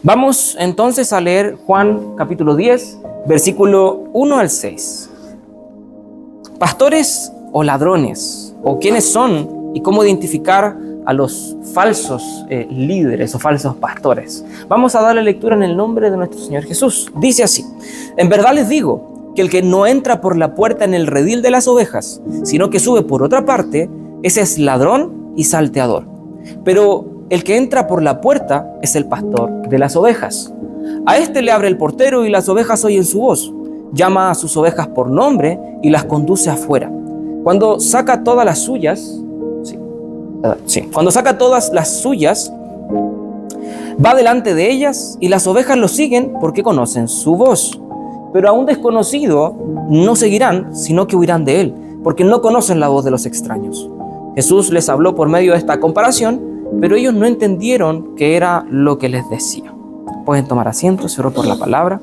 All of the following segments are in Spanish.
Vamos entonces a leer Juan capítulo 10, versículo 1 al 6. Pastores o ladrones, o quiénes son y cómo identificar a los falsos líderes o falsos pastores. Vamos a darle lectura en el nombre de nuestro Señor Jesús. Dice así: en verdad les digo que el que no entra por la puerta en el redil de las ovejas, sino que sube por otra parte, ese es ladrón y salteador. Pero el que entra por la puerta es el pastor de las ovejas. A este le abre el portero y las ovejas oyen su voz. Llama a sus ovejas por nombre y las conduce afuera. Cuando saca todas las suyas, va delante de ellas y las ovejas lo siguen porque conocen su voz. Pero a un desconocido no seguirán, sino que huirán de él, porque no conocen la voz de los extraños. Jesús les habló por medio de esta comparación, pero ellos no entendieron qué era lo que les decía. Pueden tomar asiento, se oró por la palabra.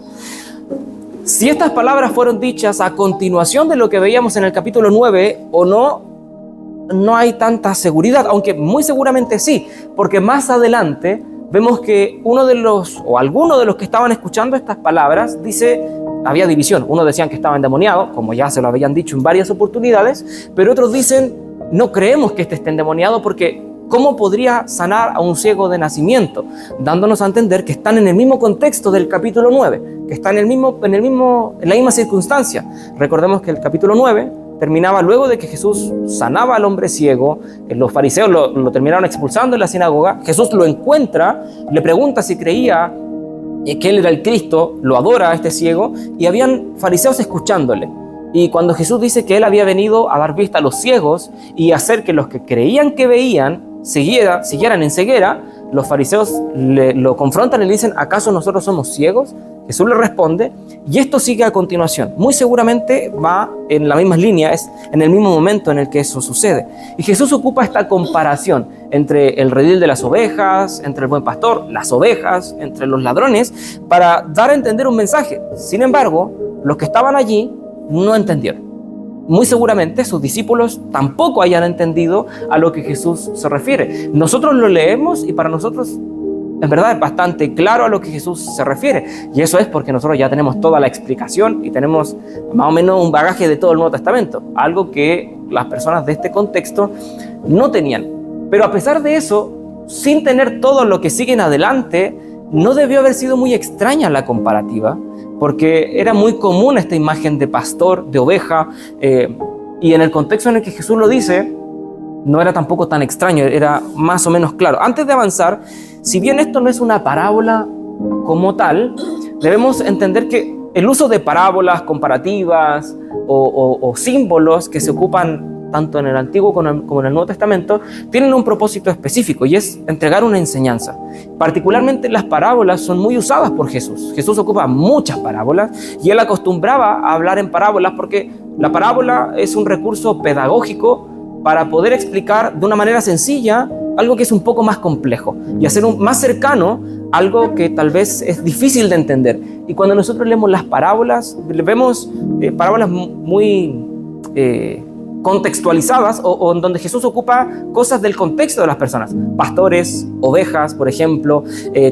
Si estas palabras fueron dichas a continuación de lo que veíamos en el capítulo 9 o no hay tanta seguridad, aunque muy seguramente sí, porque más adelante vemos que alguno de los que estaban escuchando estas palabras dice, había división. Unos decían que estaba endemoniado, como ya se lo habían dicho en varias oportunidades, pero otros dicen, no creemos que esté endemoniado porque ¿cómo podría sanar a un ciego de nacimiento? Dándonos a entender que están en el mismo contexto del capítulo 9, que están en la misma circunstancia. Recordemos que el capítulo 9 terminaba luego de que Jesús sanaba al hombre ciego. Los fariseos lo terminaron expulsando en la sinagoga. Jesús lo encuentra, le pregunta si creía que él era el Cristo, lo adora a este ciego, y habían fariseos escuchándole. Y cuando Jesús dice que él había venido a dar vista a los ciegos y hacer que los que creían que veían siguieran en ceguera, los fariseos lo confrontan y le dicen, ¿acaso nosotros somos ciegos? Jesús le responde, y esto sigue a continuación. Muy seguramente va en la misma línea, es en el mismo momento en el que eso sucede. Y Jesús ocupa esta comparación entre el redil de las ovejas, entre el buen pastor, las ovejas, entre los ladrones, para dar a entender un mensaje. Sin embargo, los que estaban allí no entendieron. Muy seguramente sus discípulos tampoco hayan entendido a lo que Jesús se refiere. Nosotros lo leemos y para nosotros en verdad es bastante claro a lo que Jesús se refiere. Y eso es porque nosotros ya tenemos toda la explicación y tenemos más o menos un bagaje de todo el Nuevo Testamento. Algo que las personas de este contexto no tenían. Pero a pesar de eso, sin tener todo lo que siguen adelante, no debió haber sido muy extraña la comparativa, porque era muy común esta imagen de pastor, de oveja, y en el contexto en el que Jesús lo dice, no era tampoco tan extraño, era más o menos claro. Antes de avanzar, si bien esto no es una parábola como tal, debemos entender que el uso de parábolas, comparativas o símbolos que se ocupan tanto en el Antiguo como en el Nuevo Testamento, tienen un propósito específico y es entregar una enseñanza. Particularmente las parábolas son muy usadas por Jesús. Jesús ocupa muchas parábolas y él acostumbraba a hablar en parábolas porque la parábola es un recurso pedagógico para poder explicar de una manera sencilla algo que es un poco más complejo y hacer más cercano algo que tal vez es difícil de entender. Y cuando nosotros leemos las parábolas, vemos parábolas muy contextualizadas o en donde Jesús ocupa cosas del contexto de las personas. Pastores, ovejas, por ejemplo.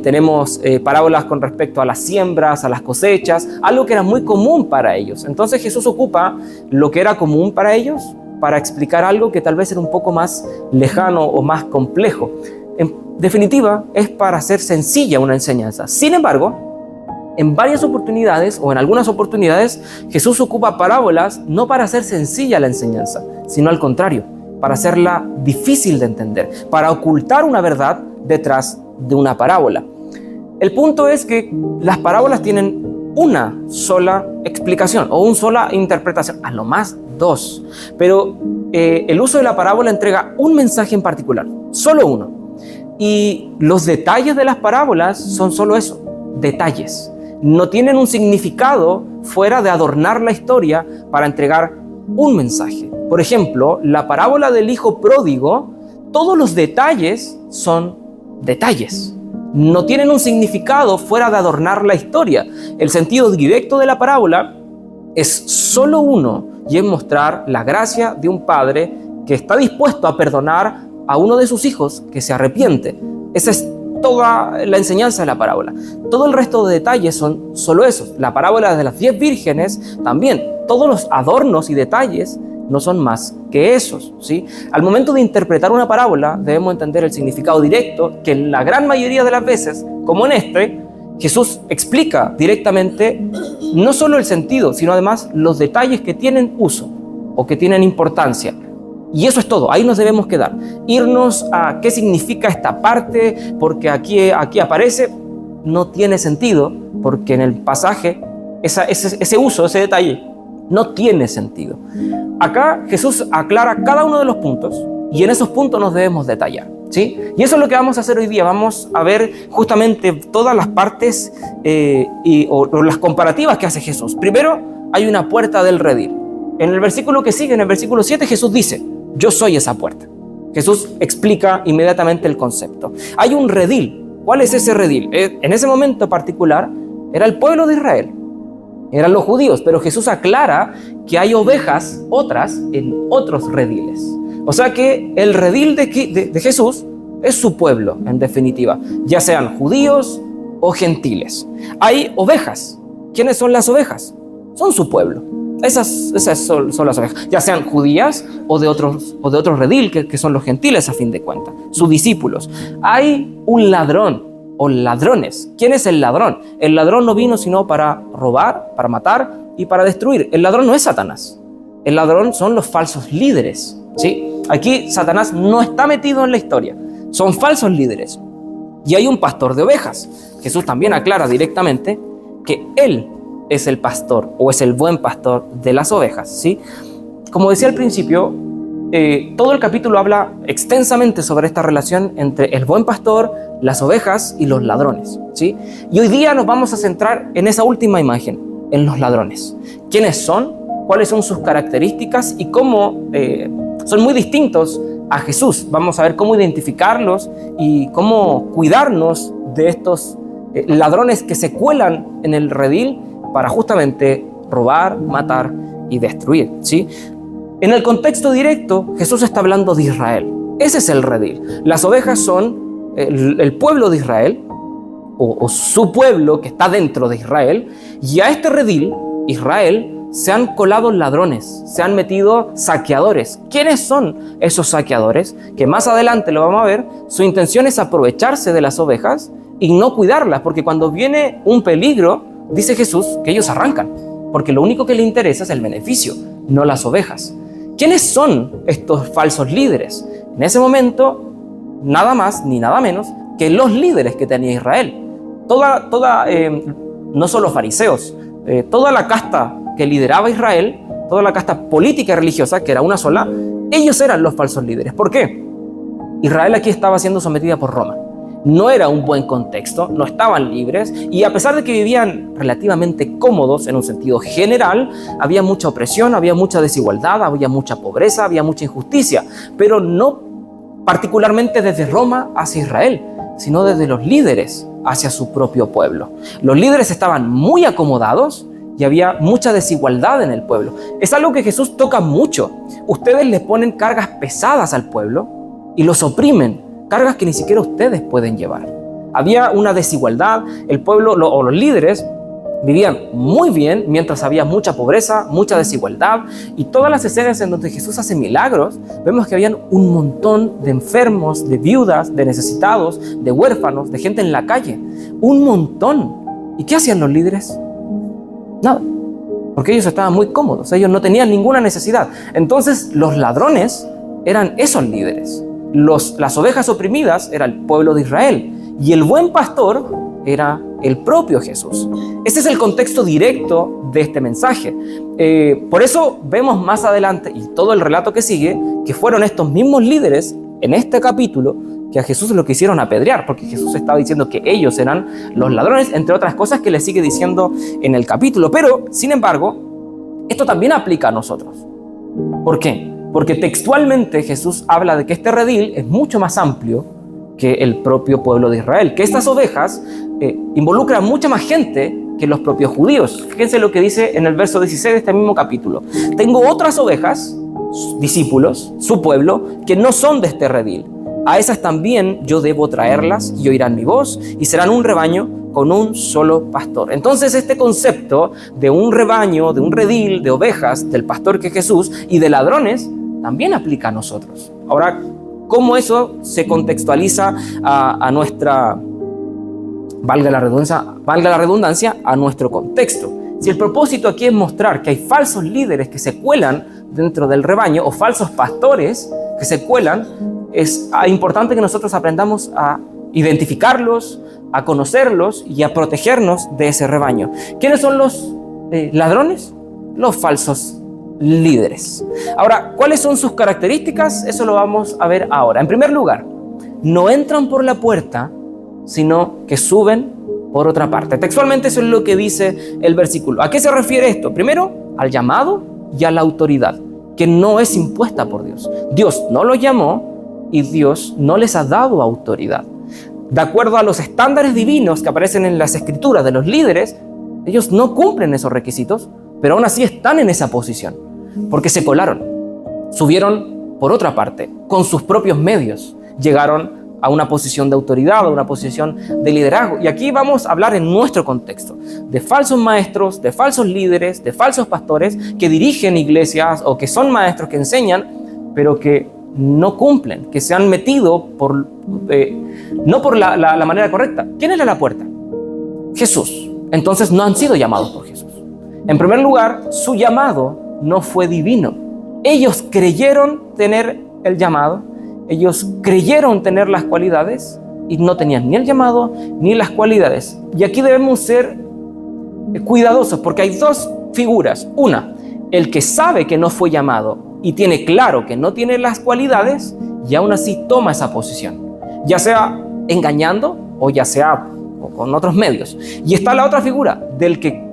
Tenemos parábolas con respecto a las siembras, a las cosechas, algo que era muy común para ellos. Entonces Jesús ocupa lo que era común para ellos para explicar algo que tal vez era un poco más lejano o más complejo. En definitiva, es para hacer sencilla una enseñanza. Sin embargo, en varias oportunidades o en algunas oportunidades, Jesús ocupa parábolas no para hacer sencilla la enseñanza, sino al contrario, para hacerla difícil de entender, para ocultar una verdad detrás de una parábola. El punto es que las parábolas tienen una sola explicación o una sola interpretación, a lo más dos, pero el uso de la parábola entrega un mensaje en particular, solo uno, y los detalles de las parábolas son solo eso, detalles. No tienen un significado fuera de adornar la historia para entregar un mensaje. Por ejemplo, la parábola del hijo pródigo, todos los detalles son detalles. No tienen un significado fuera de adornar la historia. El sentido directo de la parábola es solo uno, y es mostrar la gracia de un padre que está dispuesto a perdonar a uno de sus hijos que se arrepiente. Esa es toda la enseñanza de la parábola. Todo el resto de detalles son solo esos. La parábola de las 10 vírgenes también. Todos los adornos y detalles no son más que esos, ¿sí? Al momento de interpretar una parábola debemos entender el significado directo, que en la gran mayoría de las veces, como en este, Jesús explica directamente no solo el sentido, sino además los detalles que tienen uso o que tienen importancia. Y eso es todo, ahí nos debemos quedar. Irnos a qué significa esta parte, porque aquí aparece, no tiene sentido, porque en el pasaje ese uso, ese detalle, no tiene sentido. Acá Jesús aclara cada uno de los puntos y en esos puntos nos debemos detallar, ¿sí? Y eso es lo que vamos a hacer hoy día. Vamos a ver justamente todas las partes o las comparativas que hace Jesús. Primero, hay una puerta del redil. En el versículo que sigue, en el versículo 7, Jesús dice: yo soy esa puerta. Jesús explica inmediatamente el concepto. Hay un redil. ¿Cuál es ese redil? En ese momento particular era el pueblo de Israel, eran los judíos, pero Jesús aclara que hay ovejas, otras, en otros rediles. O sea que el redil de Jesús es su pueblo, en definitiva, ya sean judíos o gentiles. Hay ovejas. ¿Quiénes son las ovejas? Son su pueblo. Esas son las ovejas, ya sean judías o de otro redil, que son los gentiles a fin de cuentas, sus discípulos. Hay un ladrón o ladrones. ¿Quién es el ladrón? El ladrón no vino sino para robar, para matar y para destruir. El ladrón no es Satanás. El ladrón son los falsos líderes, ¿sí? Aquí Satanás no está metido en la historia. Son falsos líderes. Y hay un pastor de ovejas. Jesús también aclara directamente que él es el pastor o es el buen pastor de las ovejas, ¿sí? Como decía al principio, todo el capítulo habla extensamente sobre esta relación entre el buen pastor, las ovejas y los ladrones, ¿sí? Y hoy día nos vamos a centrar en esa última imagen, en los ladrones. ¿Quiénes son? ¿Cuáles son sus características? Y cómo son muy distintos a Jesús. Vamos a ver cómo identificarlos y cómo cuidarnos de estos ladrones que se cuelan en el redil para justamente robar, matar y destruir, ¿sí? En el contexto directo, Jesús está hablando de Israel. Ese es el redil. Las ovejas son el pueblo de Israel, o su pueblo que está dentro de Israel, y a este redil, Israel, se han colado ladrones, se han metido saqueadores. ¿Quiénes son esos saqueadores? Que más adelante lo vamos a ver. Su intención es aprovecharse de las ovejas y no cuidarlas, porque cuando viene un peligro, dice Jesús que ellos arrancan, porque lo único que le interesa es el beneficio, no las ovejas. ¿Quiénes son estos falsos líderes? En ese momento, nada más ni nada menos que los líderes que tenía Israel. No solo fariseos, toda la casta que lideraba Israel, toda la casta política y religiosa, que era una sola, ellos eran los falsos líderes. ¿Por qué? Israel aquí estaba siendo sometida por Roma. No era un buen contexto, no estaban libres, y a pesar de que vivían relativamente cómodos en un sentido general, había mucha opresión, había mucha desigualdad, había mucha pobreza, había mucha injusticia, pero no particularmente desde Roma hacia Israel, sino desde los líderes hacia su propio pueblo. Los líderes estaban muy acomodados y había mucha desigualdad en el pueblo. Es algo que Jesús toca mucho. Ustedes les ponen cargas pesadas al pueblo y los oprimen, cargas que ni siquiera ustedes pueden llevar. Había una desigualdad, el pueblo o los líderes vivían muy bien mientras había mucha pobreza, mucha desigualdad, y todas las escenas en donde Jesús hace milagros, vemos que habían un montón de enfermos, de viudas, de necesitados, de huérfanos, de gente en la calle, un montón. ¿Y qué hacían los líderes? Nada, porque ellos estaban muy cómodos, ellos no tenían ninguna necesidad. Entonces los ladrones eran esos líderes. Las ovejas oprimidas era el pueblo de Israel y el buen pastor era el propio Jesús. Ese es el contexto directo de este mensaje. Por eso vemos más adelante, y todo el relato que sigue, que fueron estos mismos líderes en este capítulo que a Jesús lo quisieron apedrear, porque Jesús estaba diciendo que ellos eran los ladrones, entre otras cosas que le sigue diciendo en el capítulo. Pero, sin embargo, esto también aplica a nosotros. ¿Por qué? Porque textualmente Jesús habla de que este redil es mucho más amplio que el propio pueblo de Israel, que estas ovejas involucran mucha más gente que los propios judíos. Fíjense lo que dice en el verso 16 de este mismo capítulo. Tengo otras ovejas, discípulos, su pueblo, que no son de este redil. A esas también yo debo traerlas y oirán mi voz y serán un rebaño con un solo pastor. Entonces este concepto de un rebaño, de un redil, de ovejas, del pastor que es Jesús y de ladrones, también aplica a nosotros. Ahora, ¿cómo eso se contextualiza a nuestra, valga la redundancia, a nuestro contexto? Si el propósito aquí es mostrar que hay falsos líderes que se cuelan dentro del rebaño o falsos pastores que se cuelan, es importante que nosotros aprendamos a identificarlos, a conocerlos y a protegernos de ese rebaño. ¿Quiénes son los ladrones? Los falsos líderes. Ahora, ¿cuáles son sus características? Eso lo vamos a ver ahora. En primer lugar, no entran por la puerta, sino que suben por otra parte. Textualmente eso es lo que dice el versículo. ¿A qué se refiere esto? Primero, al llamado y a la autoridad, que no es impuesta por Dios. Dios no los llamó y Dios no les ha dado autoridad. De acuerdo a los estándares divinos que aparecen en las escrituras de los líderes, ellos no cumplen esos requisitos, pero aún así están en esa posición, porque se colaron, subieron por otra parte, con sus propios medios, llegaron a una posición de autoridad, a una posición de liderazgo. Y aquí vamos a hablar en nuestro contexto de falsos maestros, de falsos líderes, de falsos pastores que dirigen iglesias o que son maestros que enseñan, pero que no cumplen, que se han metido no por la manera correcta. ¿Quién es la puerta? Jesús. Entonces no han sido llamados por Jesús. En primer lugar, su llamado no fue divino. Ellos creyeron tener el llamado, ellos creyeron tener las cualidades y no tenían ni el llamado ni las cualidades. Y aquí debemos ser cuidadosos porque hay dos figuras. Una, el que sabe que no fue llamado y tiene claro que no tiene las cualidades y aún así toma esa posición, ya sea engañando o ya sea con otros medios. Y está la otra figura del que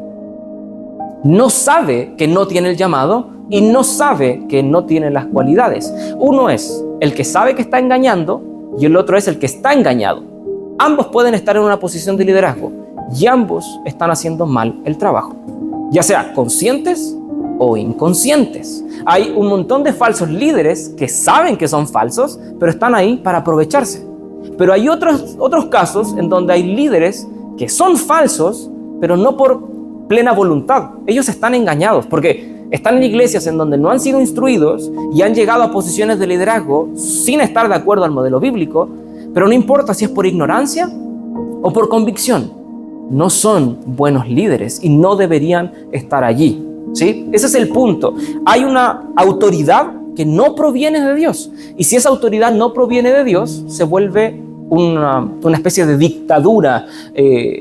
no sabe que no tiene el llamado y no sabe que no tiene las cualidades. Uno es el que sabe que está engañando y el otro es el que está engañado. Ambos pueden estar en una posición de liderazgo y ambos están haciendo mal el trabajo, ya sea conscientes o inconscientes. Hay un montón de falsos líderes que saben que son falsos, pero están ahí para aprovecharse. Pero hay otros casos en donde hay líderes que son falsos, pero no por plena voluntad. Ellos están engañados porque están en iglesias en donde no han sido instruidos y han llegado a posiciones de liderazgo sin estar de acuerdo al modelo bíblico, pero no importa si es por ignorancia o por convicción. No son buenos líderes y no deberían estar allí. ¿Sí? Ese es el punto. Hay una autoridad que no proviene de Dios. Y si esa autoridad no proviene de Dios, se vuelve una especie de dictadura,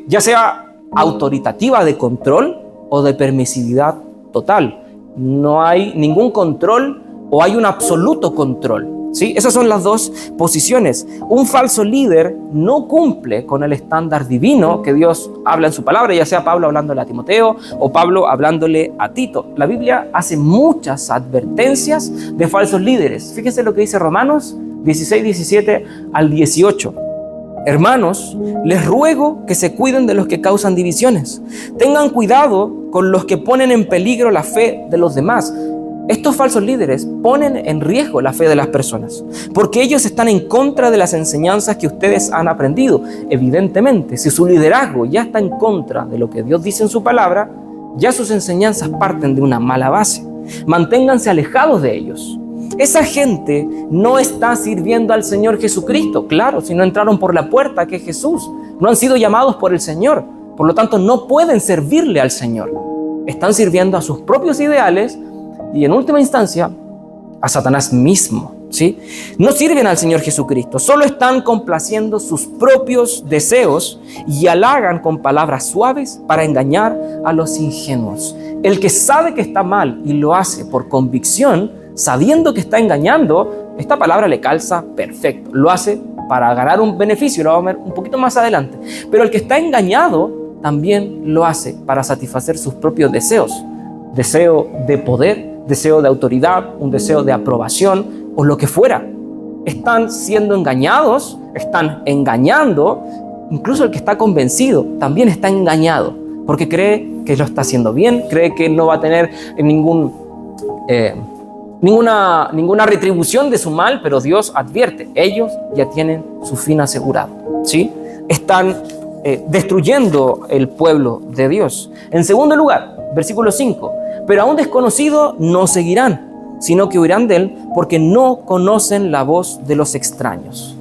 ya sea autoritativa de control o de permisividad total. No hay ningún control o hay un absoluto control. ¿Sí? Esas son las dos posiciones. Un falso líder no cumple con el estándar divino que Dios habla en su palabra, ya sea Pablo hablándole a Timoteo o Pablo hablándole a Tito. La Biblia hace muchas advertencias de falsos líderes. Fíjense lo que dice Romanos 16, 17 al 18. Hermanos, les ruego que se cuiden de los que causan divisiones. Tengan cuidado con los que ponen en peligro la fe de los demás. Estos falsos líderes ponen en riesgo la fe de las personas, porque ellos están en contra de las enseñanzas que ustedes han aprendido. Evidentemente, si su liderazgo ya está en contra de lo que Dios dice en su palabra, ya sus enseñanzas parten de una mala base. Manténganse alejados de ellos. Esa gente no está sirviendo al Señor Jesucristo. Claro, si no entraron por la puerta que es Jesús, no han sido llamados por el Señor. Por lo tanto, no pueden servirle al Señor. Están sirviendo a sus propios ideales y en última instancia a Satanás mismo, ¿sí? No sirven al Señor Jesucristo, solo están complaciendo sus propios deseos y halagan con palabras suaves para engañar a los ingenuos. El que sabe que está mal y lo hace por convicción, sabiendo que está engañando, esta palabra le calza perfecto. Lo hace para ganar un beneficio, lo vamos a ver un poquito más adelante. Pero el que está engañado también lo hace para satisfacer sus propios deseos. Deseo de poder, deseo de autoridad, un deseo de aprobación o lo que fuera. Están siendo engañados, están engañando. Incluso el que está convencido también está engañado porque cree que lo está haciendo bien, cree que no va a tener ningún ninguna retribución de su mal, pero Dios advierte, ellos ya tienen su fin asegurado, ¿sí? Están destruyendo el pueblo de Dios. En segundo lugar, versículo 5, pero a un desconocido no seguirán, sino que huirán de él, porque no conocen la voz de los extraños.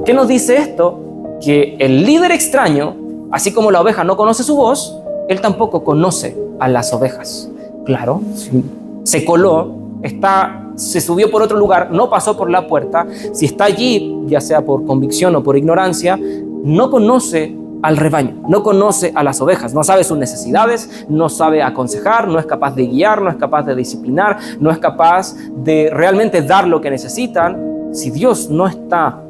¿Qué nos dice esto? Que el líder extraño, así como la oveja no conoce su voz, él tampoco conoce a las ovejas. Claro, si se coló, se subió por otro lugar, no pasó por la puerta, si está allí, ya sea por convicción o por ignorancia, no conoce al rebaño, no conoce a las ovejas, no sabe sus necesidades, no sabe aconsejar, no es capaz de guiar, no es capaz de disciplinar, no es capaz de realmente dar lo que necesitan. Si Dios no está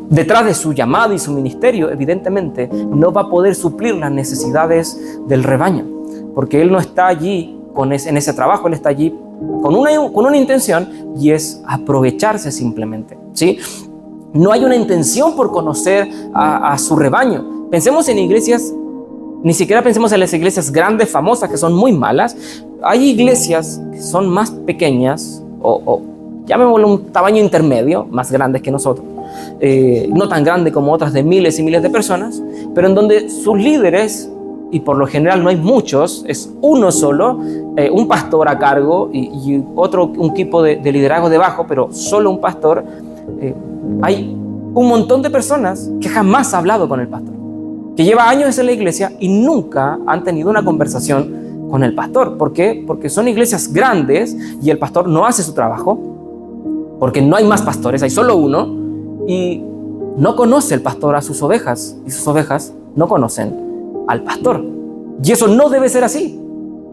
detrás de su llamado y su ministerio, evidentemente no va a poder suplir las necesidades del rebaño, porque Él no está allí en ese trabajo, Él está allí con una intención, y es aprovecharse simplemente, ¿sí? No hay una intención por conocer a su rebaño. Pensemos en iglesias, ni siquiera pensemos en las iglesias grandes, famosas, que son muy malas. Hay iglesias que son más pequeñas, o llamémoslo un tamaño intermedio, más grandes que nosotros, no tan grande como otras de miles y miles de personas, pero en donde sus líderes, y por lo general no hay muchos, es uno solo, un pastor a cargo y un equipo de liderazgo debajo, pero solo un pastor. Hay un montón de personas que jamás han hablado con el pastor, que lleva años en la iglesia y nunca han tenido una conversación con el pastor. ¿Por qué? Porque son iglesias grandes y el pastor no hace su trabajo, porque no hay más pastores, hay solo uno, y no conoce el pastor a sus ovejas, y sus ovejas no conocen al pastor. Y eso no debe ser así.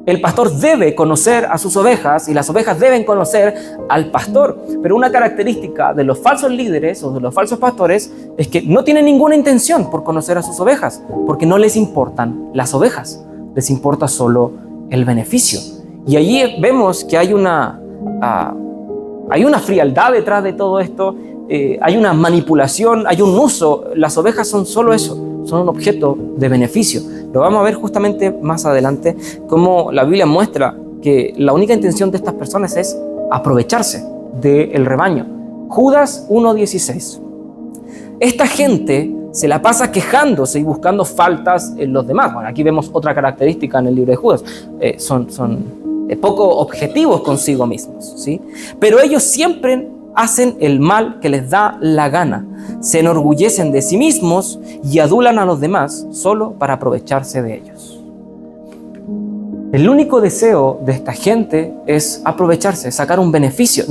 El pastor debe conocer a sus ovejas y las ovejas deben conocer al pastor. Pero una característica de los falsos líderes o de los falsos pastores es que no tienen ninguna intención por conocer a sus ovejas, porque no les importan las ovejas, les importa solo el beneficio. Y allí vemos que hay una frialdad detrás de todo esto, hay una manipulación, hay un uso. Las ovejas son solo eso, son un objeto de beneficio. Lo vamos a ver justamente más adelante, cómo la Biblia muestra que la única intención de estas personas es aprovecharse del rebaño. Judas 1:16. Esta gente se la pasa quejándose y buscando faltas en los demás. Bueno, aquí vemos otra característica en el libro de Judas. Son poco objetivos consigo mismos, ¿sí? Pero ellos siempre hacen el mal que les da la gana, se enorgullecen de sí mismos y adulan a los demás solo para aprovecharse de ellos. El único deseo de esta gente es aprovecharse, sacar un beneficio.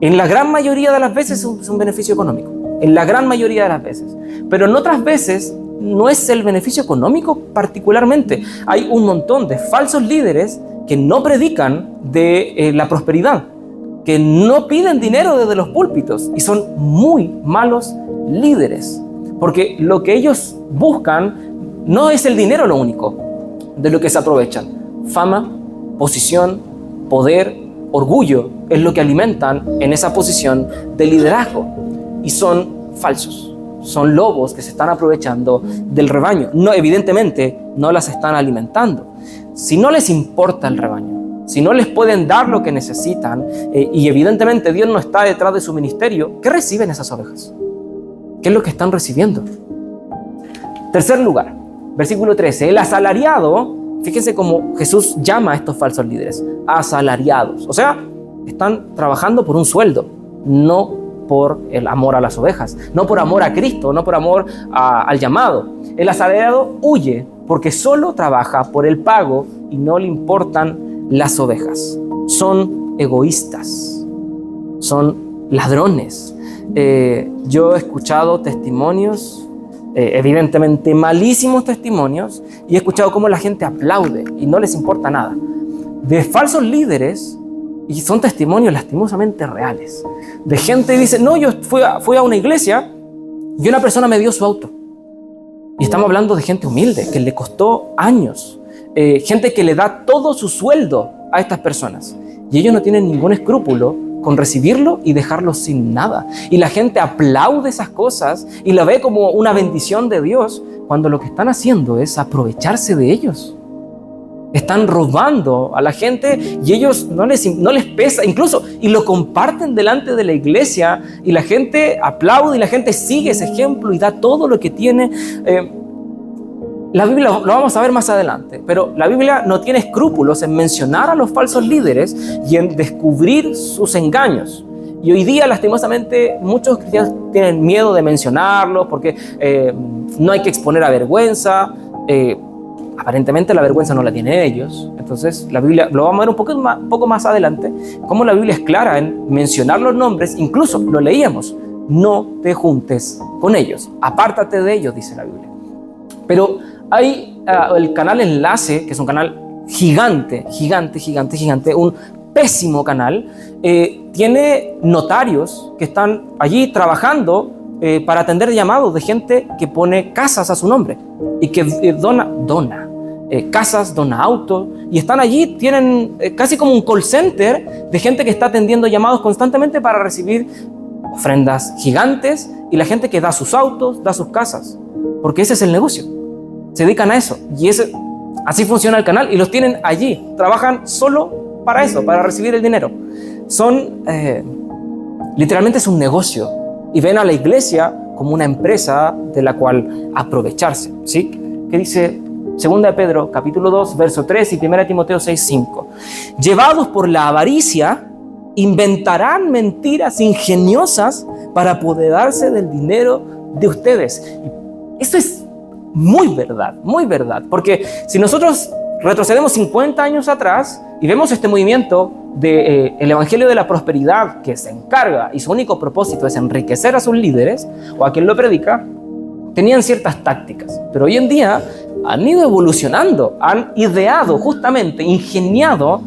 En la gran mayoría de las veces es un beneficio económico, en la gran mayoría de las veces, pero en otras veces no es el beneficio económico particularmente. Hay un montón de falsos líderes que no predican de la prosperidad, que no piden dinero desde los púlpitos y son muy malos líderes, porque lo que ellos buscan no es el dinero lo único de lo que se aprovechan. Fama, posición, poder, orgullo es lo que alimentan en esa posición de liderazgo, y son falsos, son lobos que se están aprovechando del rebaño. No, evidentemente no las están alimentando. Si no les importa el rebaño, si no les pueden dar lo que necesitan, y evidentemente Dios no está detrás de su ministerio, ¿qué reciben esas ovejas? ¿Qué es lo que están recibiendo? Tercer lugar, versículo 13. El asalariado, fíjense cómo Jesús llama a estos falsos líderes, asalariados. O sea, están trabajando por un sueldo, no por el amor a las ovejas, no por amor a Cristo, no por amor al llamado. El asalariado huye porque solo trabaja por el pago y no le importan las ovejas. Son egoístas, son ladrones. Yo he escuchado testimonios, evidentemente malísimos testimonios, y he escuchado cómo la gente aplaude y no les importa nada, de falsos líderes, y son testimonios lastimosamente reales, de gente que dice, no, yo fui a una iglesia y una persona me dio su auto. Y estamos hablando de gente humilde, que le costó años, gente que le da todo su sueldo a estas personas, y ellos no tienen ningún escrúpulo con recibirlo y dejarlo sin nada. Y la gente aplaude esas cosas y la ve como una bendición de Dios, cuando lo que están haciendo es aprovecharse de ellos. Están robando a la gente y ellos no les pesa, incluso, y lo comparten delante de la iglesia y la gente aplaude y la gente sigue ese ejemplo y da todo lo que tiene. La Biblia, lo vamos a ver más adelante, pero la Biblia no tiene escrúpulos en mencionar a los falsos líderes y en descubrir sus engaños. Y hoy día, lastimosamente, muchos cristianos tienen miedo de mencionarlos porque no hay que exponer a vergüenza. Aparentemente la vergüenza no la tienen ellos. Entonces la Biblia, lo vamos a ver un poco más adelante, cómo la Biblia es clara en mencionar los nombres. Incluso lo leíamos: no te juntes con ellos, apártate de ellos, dice la Biblia. Pero hay el canal Enlace, que es un canal gigante, un pésimo canal. Tiene notarios que están allí trabajando para atender llamados de gente que pone casas a su nombre y que dona casas, dona autos, y están allí, tienen casi como un call center de gente que está atendiendo llamados constantemente para recibir ofrendas gigantes, y la gente que da sus autos, da sus casas, porque ese es el negocio, se dedican a eso, y así funciona el canal, y los tienen allí, trabajan solo para eso, para recibir el dinero. Literalmente es un negocio, y ven a la iglesia como una empresa de la cual aprovecharse, ¿sí? ¿Qué dice 2 de Pedro, capítulo 2, verso 3 y 1 Timoteo 6, 5? Llevados por la avaricia, inventarán mentiras ingeniosas para apoderarse del dinero de ustedes. Esto es muy verdad, porque si nosotros retrocedemos 50 años atrás y vemos este movimiento del Evangelio de la Prosperidad, que se encarga y su único propósito es enriquecer a sus líderes o a quien lo predica, tenían ciertas tácticas, pero hoy en día han ido evolucionando, han ideado, justamente ingeniado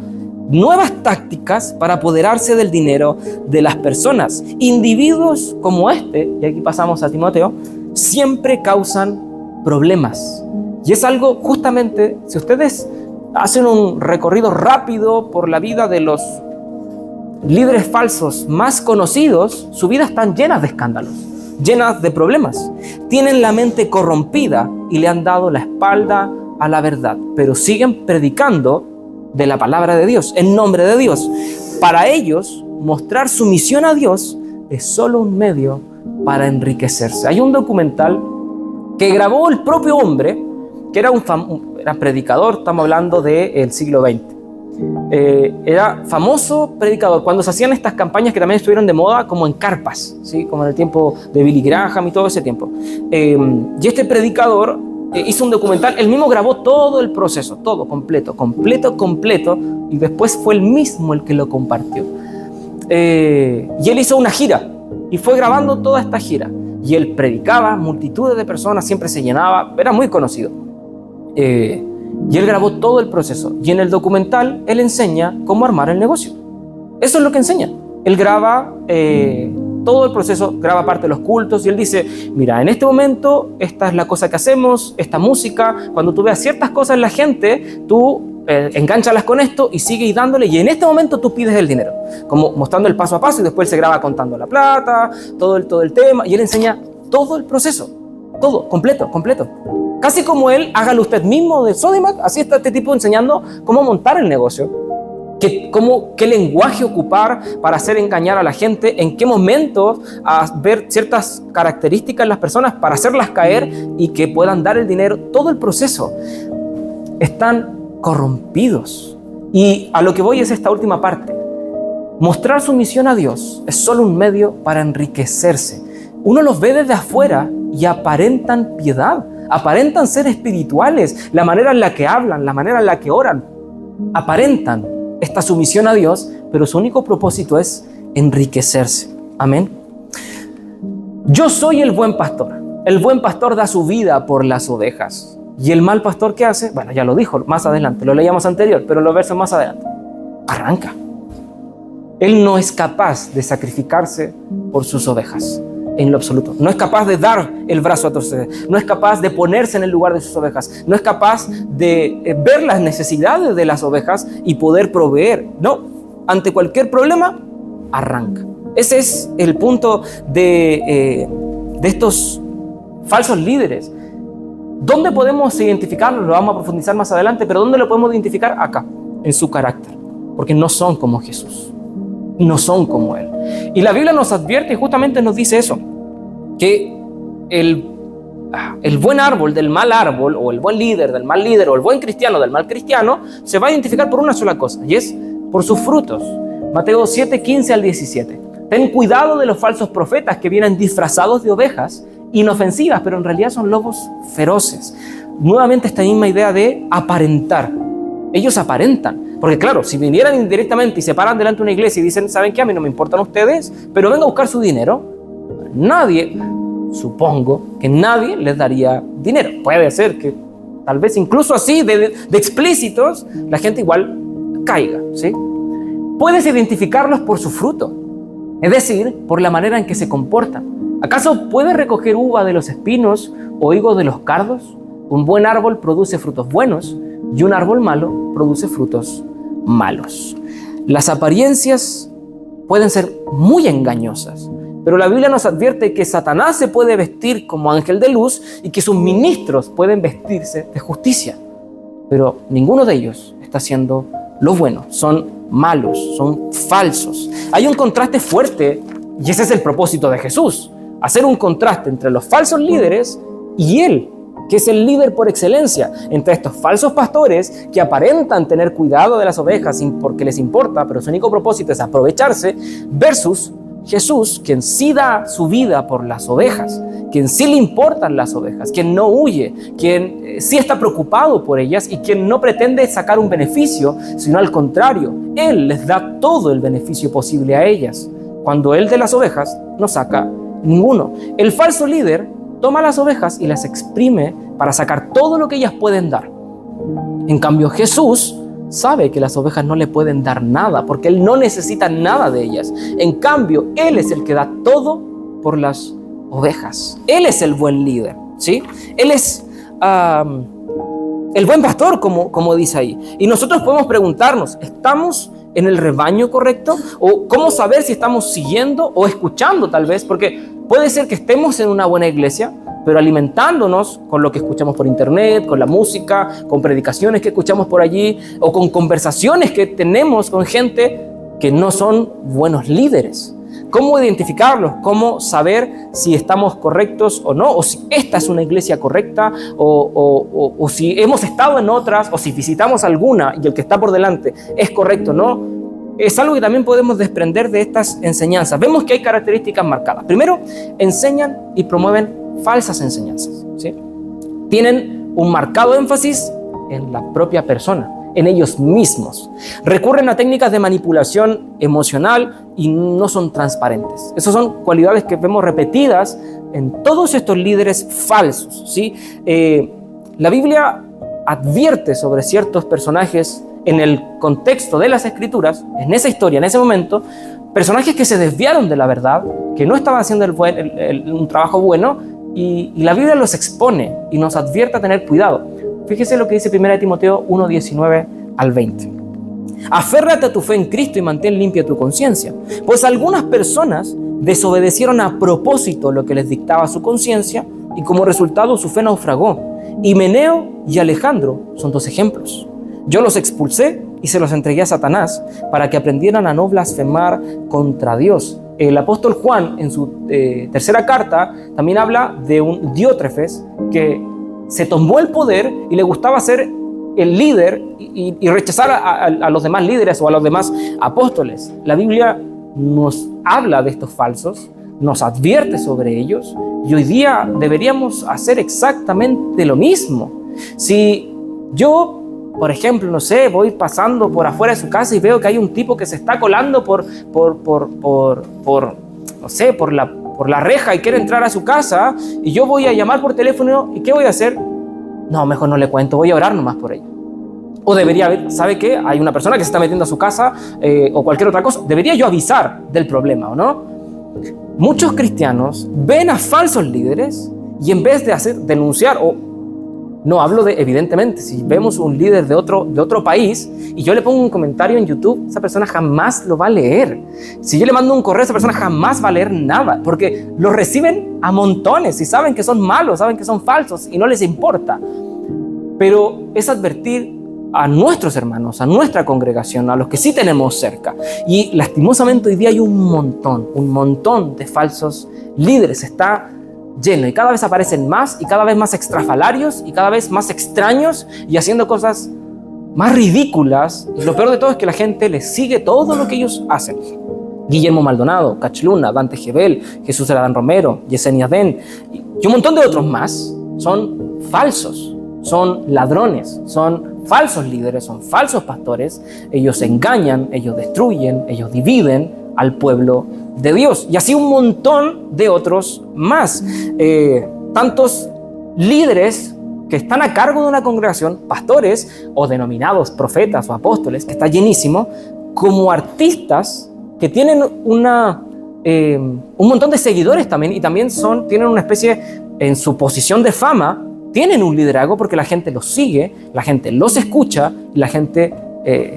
nuevas tácticas para apoderarse del dinero de las personas. Individuos como este, y aquí pasamos a Timoteo, siempre causan problemas. Y es algo, justamente, si ustedes hacen un recorrido rápido por la vida de los líderes falsos más conocidos, su vida están llenas de escándalos, llenas de problemas. Tienen la mente corrompida y le han dado la espalda a la verdad, pero siguen predicando de la palabra de Dios, en nombre de Dios. Para ellos, mostrar sumisión a Dios es solo un medio para enriquecerse. Hay un documental que grabó el propio hombre, que era era predicador, estamos hablando del siglo XX. Era famoso predicador cuando se hacían estas campañas que también estuvieron de moda, como en carpas, ¿sí? Como en el tiempo de Billy Graham y todo ese tiempo. Y este predicador hizo un documental, él mismo grabó todo el proceso, todo completo, y después fue él mismo el que lo compartió. Y él hizo una gira y fue grabando toda esta gira, y él predicaba, multitudes de personas, siempre se llenaba, era muy conocido. Y él grabó todo el proceso, y en el documental él enseña cómo armar el negocio. Eso es lo que enseña. Él graba todo el proceso, graba parte de los cultos, y él dice: mira, en este momento esta es la cosa que hacemos, esta música, cuando tú veas ciertas cosas en la gente, tú engánchalas con esto y sigue dándole, y en este momento tú pides el dinero, como mostrando el paso a paso, y después se graba contando la plata, todo el tema, y él enseña todo el proceso, todo, completo. Casi como él, hágalo usted mismo de Sodimac, así está este tipo enseñando cómo montar el negocio, qué lenguaje ocupar para hacer engañar a la gente, en qué momentos ver ciertas características en las personas para hacerlas caer y que puedan dar el dinero, todo el proceso. Están corrompidos. Y a lo que voy es esta última parte. Mostrar sumisión a Dios es solo un medio para enriquecerse. Uno los ve desde afuera y aparentan piedad, aparentan ser espirituales, la manera en la que hablan, la manera en la que oran, aparentan esta sumisión a Dios, pero su único propósito es enriquecerse. Amén. Yo soy el buen pastor. El buen pastor da su vida por las ovejas. ¿Y el mal pastor qué hace? Bueno, ya lo dijo más adelante, lo leíamos anterior, pero los versos más adelante. Arranca. Él no es capaz de sacrificarse por sus ovejas, en lo absoluto. No es capaz de dar el brazo a torcer, no es capaz de ponerse en el lugar de sus ovejas, no es capaz de ver las necesidades de las ovejas y poder proveer. No, ante cualquier problema, arranca. Ese es el punto de estos falsos líderes. ¿Dónde podemos identificarlo? Lo vamos a profundizar más adelante, pero ¿dónde lo podemos identificar? Acá, en su carácter, porque no son como Jesús, no son como Él. Y la Biblia nos advierte y justamente nos dice eso, que el buen árbol del mal árbol, o el buen líder del mal líder, o el buen cristiano del mal cristiano, se va a identificar por una sola cosa, y es por sus frutos. Mateo 7, 15 al 17. Ten cuidado de los falsos profetas que vienen disfrazados de ovejas inofensivas, pero en realidad son lobos feroces. Nuevamente esta misma idea de aparentar. Ellos aparentan, porque claro, si vinieran indirectamente y se paran delante de una iglesia y dicen, ¿saben qué? A mí no me importan ustedes, pero vengo a buscar su dinero. Nadie, supongo que nadie les daría dinero. Puede ser que tal vez incluso así de explícitos la gente igual caiga, ¿sí? Puedes identificarlos por su fruto, es decir, por la manera en que se comportan. ¿Acaso puedes recoger uva de los espinos o higo de los cardos? Un buen árbol produce frutos buenos y un árbol malo produce frutos malos. Las apariencias pueden ser muy engañosas, pero la Biblia nos advierte que Satanás se puede vestir como ángel de luz y que sus ministros pueden vestirse de justicia, pero ninguno de ellos está haciendo lo bueno, son malos, son falsos. Hay un contraste fuerte y ese es el propósito de Jesús. Hacer un contraste entre los falsos líderes y Él, que es el líder por excelencia, entre estos falsos pastores que aparentan tener cuidado de las ovejas porque les importa, pero su único propósito es aprovecharse, versus Jesús, quien sí da su vida por las ovejas, quien sí le importan las ovejas, quien no huye, quien sí está preocupado por ellas y quien no pretende sacar un beneficio, sino al contrario, Él les da todo el beneficio posible a ellas, cuando Él de las ovejas no saca ninguno. El falso líder toma las ovejas y las exprime para sacar todo lo que ellas pueden dar. En cambio, Jesús sabe que las ovejas no le pueden dar nada porque Él no necesita nada de ellas. En cambio, Él es el que da todo por las ovejas. Él es el buen líder, ¿sí? Él es el buen pastor, como dice ahí. Y nosotros podemos preguntarnos, ¿estamos en el rebaño correcto? ¿O cómo saber si estamos siguiendo o escuchando tal vez? Porque puede ser que estemos en una buena iglesia, pero alimentándonos con lo que escuchamos por internet, con la música, con predicaciones que escuchamos por allí, o con conversaciones que tenemos con gente que no son buenos líderes. ¿Cómo identificarlos? ¿Cómo saber si estamos correctos o no? O si esta es una iglesia correcta, o si hemos estado en otras, o si visitamos alguna y el que está por delante es correcto o no. Es algo que también podemos desprender de estas enseñanzas. Vemos que hay características marcadas. Primero, enseñan y promueven falsas enseñanzas, ¿sí? Tienen un marcado énfasis en la propia persona, en ellos mismos. Recurren a técnicas de manipulación emocional y no son transparentes. Esas son cualidades que vemos repetidas en todos estos líderes falsos, ¿sí? La Biblia advierte sobre ciertos personajes en el contexto de las Escrituras, en esa historia, en ese momento, personajes que se desviaron de la verdad, que no estaban haciendo un trabajo bueno, y la Biblia los expone y nos advierte a tener cuidado. Fíjese lo que dice 1 Timoteo 1, 19 al 20. Aférrate a tu fe en Cristo y mantén limpia tu conciencia, pues algunas personas desobedecieron a propósito lo que les dictaba su conciencia y como resultado su fe naufragó. Himeneo y Alejandro son dos ejemplos. Yo los expulsé y se los entregué a Satanás para que aprendieran a no blasfemar contra Dios. El apóstol Juan, en su tercera carta, también habla de un Diótrefes que se tomó el poder y le gustaba ser el líder y rechazar a los demás líderes o a los demás apóstoles. La Biblia nos habla de estos falsos, nos advierte sobre ellos y hoy día deberíamos hacer exactamente lo mismo. Si yo, por ejemplo, no sé, voy pasando por afuera de su casa y veo que hay un tipo que se está colando por la reja y quiere entrar a su casa y yo voy a llamar por teléfono, ¿y qué voy a hacer? No, mejor no le cuento, voy a orar nomás por ello. O debería haber, ¿sabe qué? Hay una persona que se está metiendo a su casa o cualquier otra cosa. Debería yo avisar del problema, ¿o no? Muchos cristianos ven a falsos líderes y en vez de denunciar o No hablo de, evidentemente, si vemos un líder de otro país y yo le pongo un comentario en YouTube, esa persona jamás lo va a leer. Si yo le mando un correo, esa persona jamás va a leer nada, porque lo reciben a montones y saben que son malos, saben que son falsos y no les importa. Pero es advertir a nuestros hermanos, a nuestra congregación, a los que sí tenemos cerca. Y lastimosamente hoy día hay un montón de falsos líderes. Está lleno y cada vez aparecen más y cada vez más extrafalarios y cada vez más extraños y haciendo cosas más ridículas. Y lo peor de todo es que la gente les sigue todo lo que ellos hacen. Guillermo Maldonado, Cach Luna, Dante Gebel, Jesús Adán Romero, Yesenia Den y un montón de otros más son falsos, son ladrones, son falsos líderes, son falsos pastores. Ellos engañan, ellos destruyen, ellos dividen al pueblo de Dios. Y así un montón de otros más. Tantos líderes que están a cargo de una congregación, pastores o denominados profetas o apóstoles, que está llenísimo, como artistas que tienen un montón de seguidores también, y también tienen una especie, en su posición de fama, tienen un liderazgo porque la gente los sigue, la gente los escucha y la gente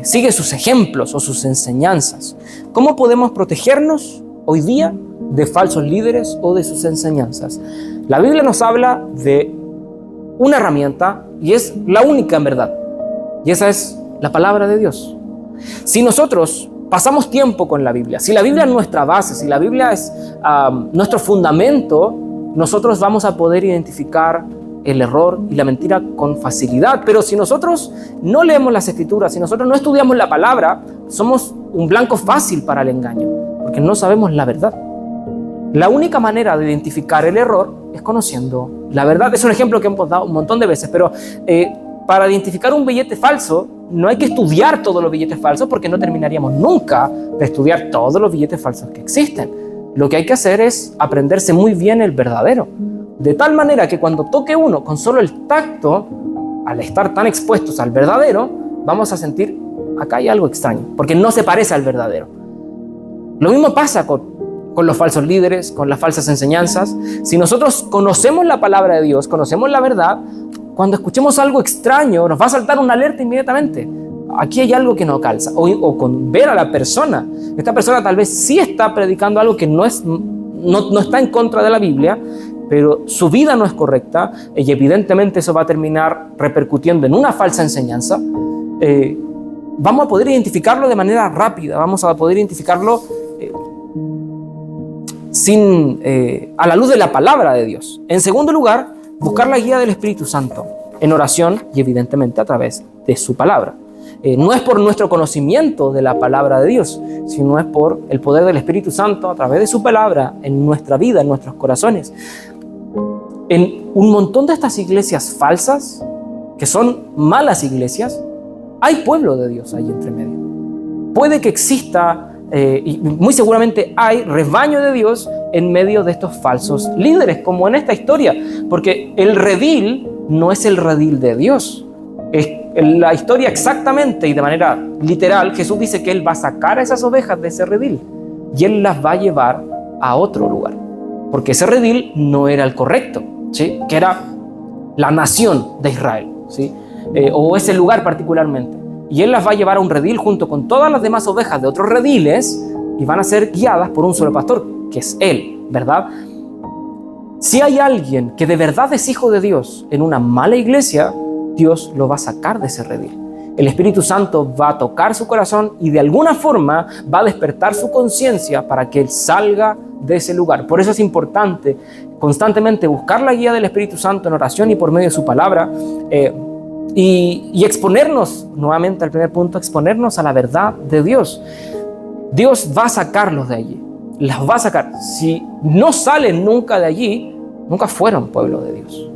sigue sus ejemplos o sus enseñanzas. ¿Cómo podemos protegernos hoy día de falsos líderes o de sus enseñanzas? La Biblia nos habla de una herramienta y es la única en verdad, y esa es la palabra de Dios. Si nosotros pasamos tiempo con la Biblia, si la Biblia es nuestra base, si la Biblia es nuestro fundamento, nosotros vamos a poder identificar el error y la mentira con facilidad. Pero si nosotros no leemos las Escrituras, si nosotros no estudiamos la palabra, somos un blanco fácil para el engaño, porque no sabemos la verdad. La única manera de identificar el error es conociendo la verdad. Es un ejemplo que hemos dado un montón de veces, pero para identificar un billete falso no hay que estudiar todos los billetes falsos, porque no terminaríamos nunca de estudiar todos los billetes falsos que existen. Lo que hay que hacer es aprenderse muy bien el verdadero, de tal manera que cuando toque uno con solo el tacto, al estar tan expuestos al verdadero, vamos a sentir, acá hay algo extraño, porque no se parece al verdadero. Lo mismo pasa con los falsos líderes, con las falsas enseñanzas. Si nosotros conocemos la palabra de Dios, conocemos la verdad, cuando escuchemos algo extraño, nos va a saltar una alerta inmediatamente. Aquí hay algo que no calza. O con ver a la persona. Esta persona tal vez sí está predicando algo que no está en contra de la Biblia, pero su vida no es correcta y evidentemente eso va a terminar repercutiendo en una falsa enseñanza. Vamos a poder identificarlo de manera rápida, vamos a poder identificarlo a la luz de la palabra de Dios. En segundo lugar, buscar la guía del Espíritu Santo en oración y evidentemente a través de su palabra. No es por nuestro conocimiento de la palabra de Dios, sino es por el poder del Espíritu Santo a través de su palabra en nuestra vida, en nuestros corazones. En un montón de estas iglesias falsas, que son malas iglesias, hay pueblo de Dios ahí entre medio. Puede que exista, y muy seguramente hay rebaño de Dios en medio de estos falsos líderes, como en esta historia, porque el redil no es el redil de Dios. En la historia exactamente y de manera literal, Jesús dice que Él va a sacar a esas ovejas de ese redil y Él las va a llevar a otro lugar, porque ese redil no era el correcto, ¿sí? Que era la nación de Israel, ¿sí? O ese lugar particularmente, y Él las va a llevar a un redil junto con todas las demás ovejas de otros rediles y van a ser guiadas por un solo pastor, que es Él, ¿verdad? Si hay alguien que de verdad es hijo de Dios en una mala iglesia, Dios lo va a sacar de ese redil. El Espíritu Santo va a tocar su corazón y de alguna forma va a despertar su conciencia para que Él salga de ese lugar. Por eso es importante constantemente buscar la guía del Espíritu Santo en oración y por medio de su palabra, y exponernos, nuevamente al primer punto, exponernos a la verdad de Dios. Dios va a sacarlos de allí, los va a sacar. Si no salen nunca de allí, nunca fueron pueblo de Dios.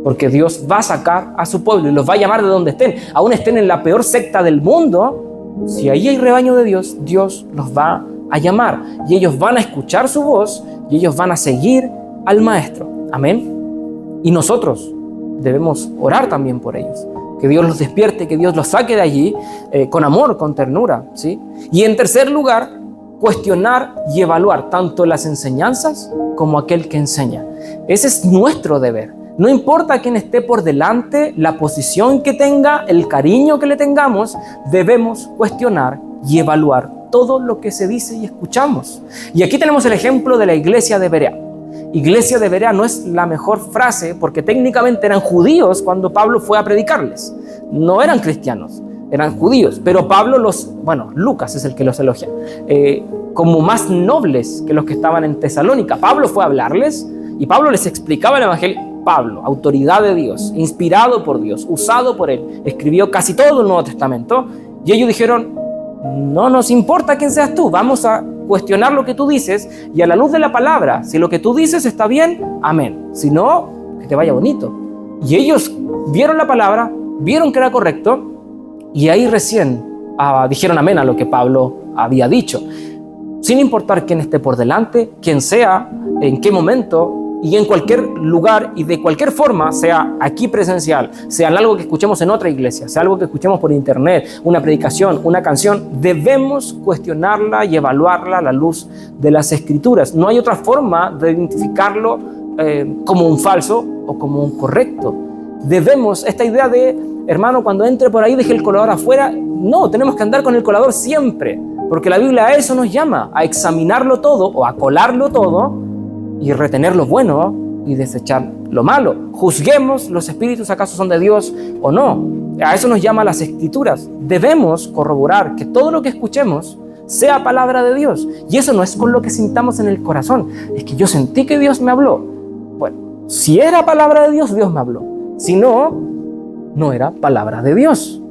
Porque Dios va a sacar a su pueblo y los va a llamar de donde estén. Aún estén en la peor secta del mundo, si ahí hay rebaño de Dios, Dios los va a llamar. Y ellos van a escuchar su voz y ellos van a seguir al Maestro. Amén. Y nosotros debemos orar también por ellos. Que Dios los despierte, que Dios los saque de allí con amor, con ternura, ¿sí? Y en tercer lugar, cuestionar y evaluar tanto las enseñanzas como aquel que enseña. Ese es nuestro deber. No importa quién esté por delante, la posición que tenga, el cariño que le tengamos, debemos cuestionar y evaluar todo lo que se dice y escuchamos. Y aquí tenemos el ejemplo de la iglesia de Berea. Iglesia de Berea no es la mejor frase porque técnicamente eran judíos cuando Pablo fue a predicarles. No eran cristianos, eran judíos. Pero Pablo Lucas es el que los elogia, como más nobles que los que estaban en Tesalónica. Pablo fue a hablarles y Pablo les explicaba el evangelio. Pablo, autoridad de Dios, inspirado por Dios, usado por él, escribió casi todo el Nuevo Testamento y ellos dijeron: no nos importa quién seas tú, vamos a cuestionar lo que tú dices y a la luz de la palabra, si lo que tú dices está bien, amén, si no, que te vaya bonito. Y ellos vieron la palabra, vieron que era correcto y ahí recién dijeron amén a lo que Pablo había dicho, sin importar quién esté por delante, quién sea, en qué momento y en cualquier lugar y de cualquier forma, sea aquí presencial, sea algo que escuchemos en otra iglesia, sea algo que escuchemos por internet, una predicación, una canción, debemos cuestionarla y evaluarla a la luz de las Escrituras. No hay otra forma de identificarlo como un falso o como un correcto. Debemos, esta idea de, hermano, cuando entre por ahí deje el colador afuera, no, tenemos que andar con el colador siempre, porque la Biblia a eso nos llama, a examinarlo todo o a colarlo todo y retener lo bueno y desechar lo malo. Juzguemos los espíritus, acaso son de Dios o no. A eso nos llama las Escrituras. Debemos corroborar que todo lo que escuchemos sea palabra de Dios. Y eso no es con lo que sintamos en el corazón. Es que yo sentí que Dios me habló. Bueno, si era palabra de Dios, Dios me habló. Si no, no era palabra de Dios.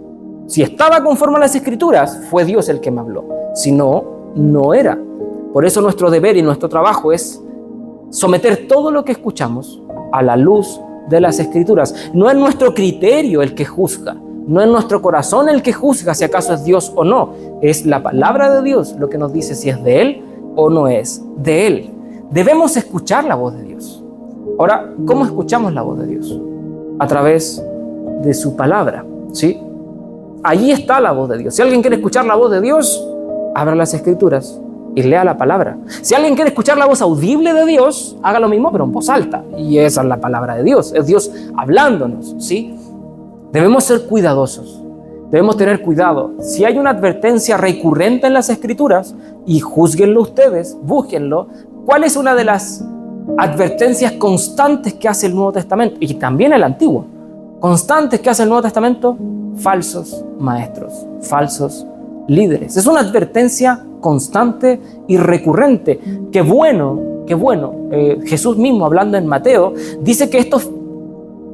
Si estaba conforme a las Escrituras, fue Dios el que me habló. Si no, no era. Por eso nuestro deber y nuestro trabajo es someter todo lo que escuchamos a la luz de las Escrituras. No es nuestro criterio el que juzga, no es nuestro corazón el que juzga si acaso es Dios o no. Es la palabra de Dios lo que nos dice si es de Él o no es de Él. Debemos escuchar la voz de Dios. Ahora, ¿cómo escuchamos la voz de Dios? A través de su palabra, ¿sí? Allí está la voz de Dios. Si alguien quiere escuchar la voz de Dios, abra las Escrituras y lea la palabra. Si alguien quiere escuchar la voz audible de Dios, haga lo mismo pero en voz alta, y esa es la palabra de Dios, es Dios hablándonos, ¿sí? Debemos ser cuidadosos, debemos tener cuidado. Si hay una advertencia recurrente en las Escrituras, y júzguenlo ustedes, búsquenlo, ¿cuál es una de las advertencias constantes que hace el Nuevo Testamento? Y también el Antiguo, constantes que hace el Nuevo Testamento: falsos maestros, falsos líderes. Es una advertencia constante y recurrente. Qué bueno. Jesús mismo, hablando en Mateo, dice que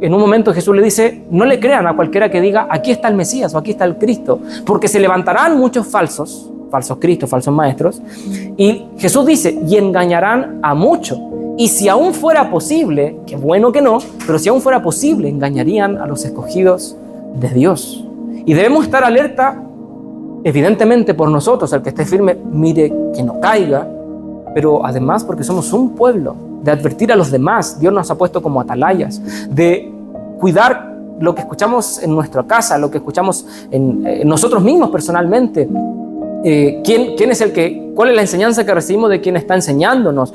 en un momento Jesús le dice: no le crean a cualquiera que diga aquí está el Mesías o aquí está el Cristo, porque se levantarán muchos falsos Cristos, falsos maestros, y Jesús dice, y engañarán a muchos. Y si aún fuera posible, qué bueno que no, pero si aún fuera posible, engañarían a los escogidos de Dios. Y debemos estar alerta, evidentemente por nosotros, el que esté firme, mire que no caiga, pero además porque somos un pueblo, de advertir a los demás. Dios nos ha puesto como atalayas, de cuidar lo que escuchamos en nuestra casa, lo que escuchamos en nosotros mismos personalmente. ¿Quién es cuál es la enseñanza que recibimos de quien está enseñándonos?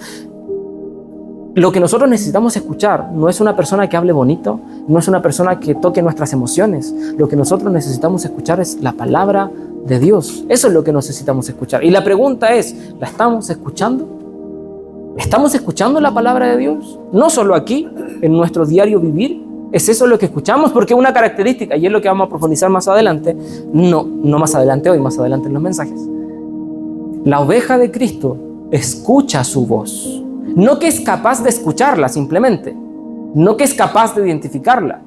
Lo que nosotros necesitamos escuchar no es una persona que hable bonito, no es una persona que toque nuestras emociones. Lo que nosotros necesitamos escuchar es la palabra de Dios. Eso es lo que necesitamos escuchar. Y la pregunta es, ¿la estamos escuchando? ¿Estamos escuchando la palabra de Dios? No solo aquí, en nuestro diario vivir. ¿Es eso lo que escuchamos? Porque una característica, y es lo que vamos a profundizar más adelante, no más adelante hoy, más adelante en los mensajes. La oveja de Cristo escucha su voz. No que es capaz de escucharla simplemente, no que es capaz de identificarla,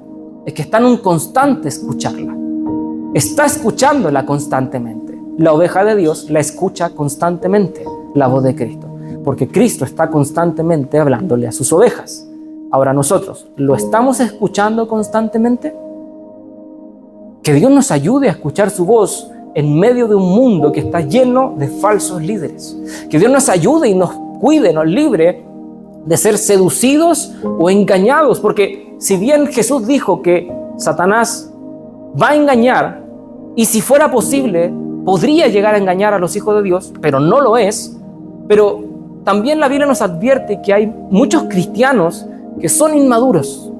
es que está en un constante escucharla. Está escuchándola constantemente. La oveja de Dios la escucha constantemente, la voz de Cristo, porque Cristo está constantemente hablándole a sus ovejas. Ahora nosotros, ¿lo estamos escuchando constantemente? Que Dios nos ayude a escuchar su voz en medio de un mundo que está lleno de falsos líderes. Que Dios nos ayude y nos cuide, nos libre de ser seducidos o engañados. Porque si bien Jesús dijo que Satanás va a engañar, y si fuera posible, podría llegar a engañar a los hijos de Dios, pero no lo es. Pero también la Biblia nos advierte que hay muchos cristianos que son inmaduros,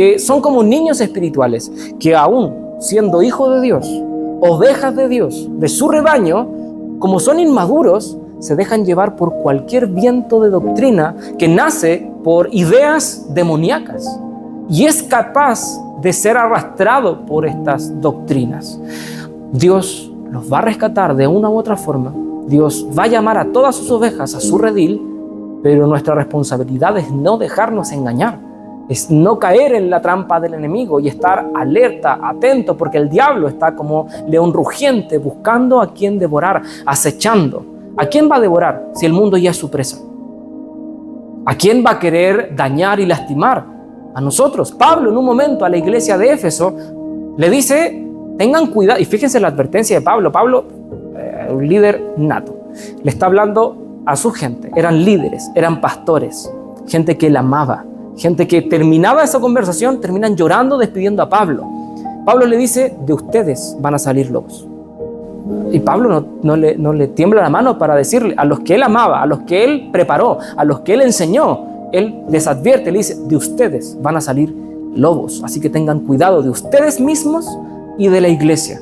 que son como niños espirituales, que aún siendo hijos de Dios, ovejas de Dios, de su rebaño, como son inmaduros, se dejan llevar por cualquier viento de doctrina que nace por ideas demoníacas y es capaz de ser arrastrado por estas doctrinas. Dios los va a rescatar de una u otra forma. Dios va a llamar a todas sus ovejas a su redil, pero nuestra responsabilidad es no dejarnos engañar, es no caer en la trampa del enemigo y estar alerta, atento, porque el diablo está como león rugiente buscando a quien devorar, acechando. ¿A quién va a devorar si el mundo ya es su presa? ¿A quién va a querer dañar y lastimar? A nosotros. Pablo en un momento a la iglesia de Éfeso le dice, tengan cuidado, y fíjense la advertencia de Pablo. Pablo, un líder nato, le está hablando a su gente. Eran líderes, eran pastores, gente que él amaba, gente que terminaba esa conversación, terminan llorando despidiendo a Pablo. Pablo le dice, de ustedes van a salir lobos. Y Pablo no le tiembla la mano para decirle a los que él amaba, a los que él preparó, a los que él enseñó, él les advierte, le dice, de ustedes van a salir lobos, así que tengan cuidado de ustedes mismos y de la iglesia,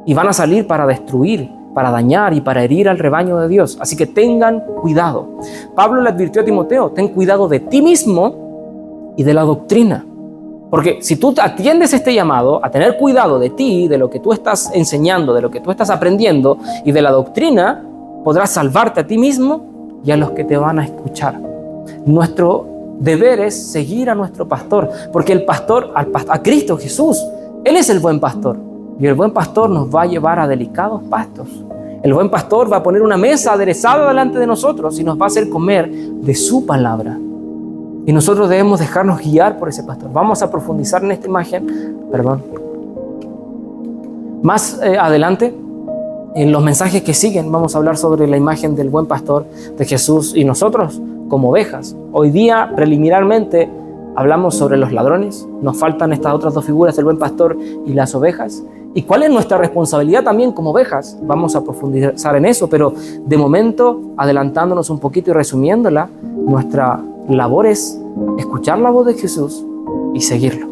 y van a salir para destruir, para dañar y para herir al rebaño de Dios, así que tengan cuidado. Pablo le advirtió a Timoteo, ten cuidado de ti mismo y de la doctrina. Porque si tú atiendes este llamado a tener cuidado de ti, de lo que tú estás enseñando, de lo que tú estás aprendiendo y de la doctrina, podrás salvarte a ti mismo y a los que te van a escuchar. Nuestro deber es seguir a nuestro pastor, porque el pastor, a Cristo Jesús, Él es el buen pastor. Y el buen pastor nos va a llevar a delicados pastos. El buen pastor va a poner una mesa aderezada delante de nosotros y nos va a hacer comer de su palabra. Y nosotros debemos dejarnos guiar por ese pastor. Vamos a profundizar en esta imagen, Más adelante, en los mensajes que siguen, vamos a hablar sobre la imagen del buen pastor de Jesús y nosotros como ovejas. Hoy día, preliminarmente, hablamos sobre los ladrones. Nos faltan estas otras dos figuras, el buen pastor y las ovejas. ¿Y cuál es nuestra responsabilidad también como ovejas? Vamos a profundizar en eso, pero de momento, adelantándonos un poquito y resumiéndola, nuestra labor es escuchar la voz de Jesús y seguirlo.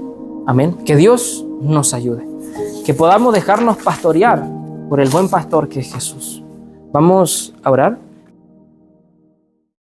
Amén. Que Dios nos ayude. Que podamos dejarnos pastorear por el buen pastor que es Jesús. Vamos a orar.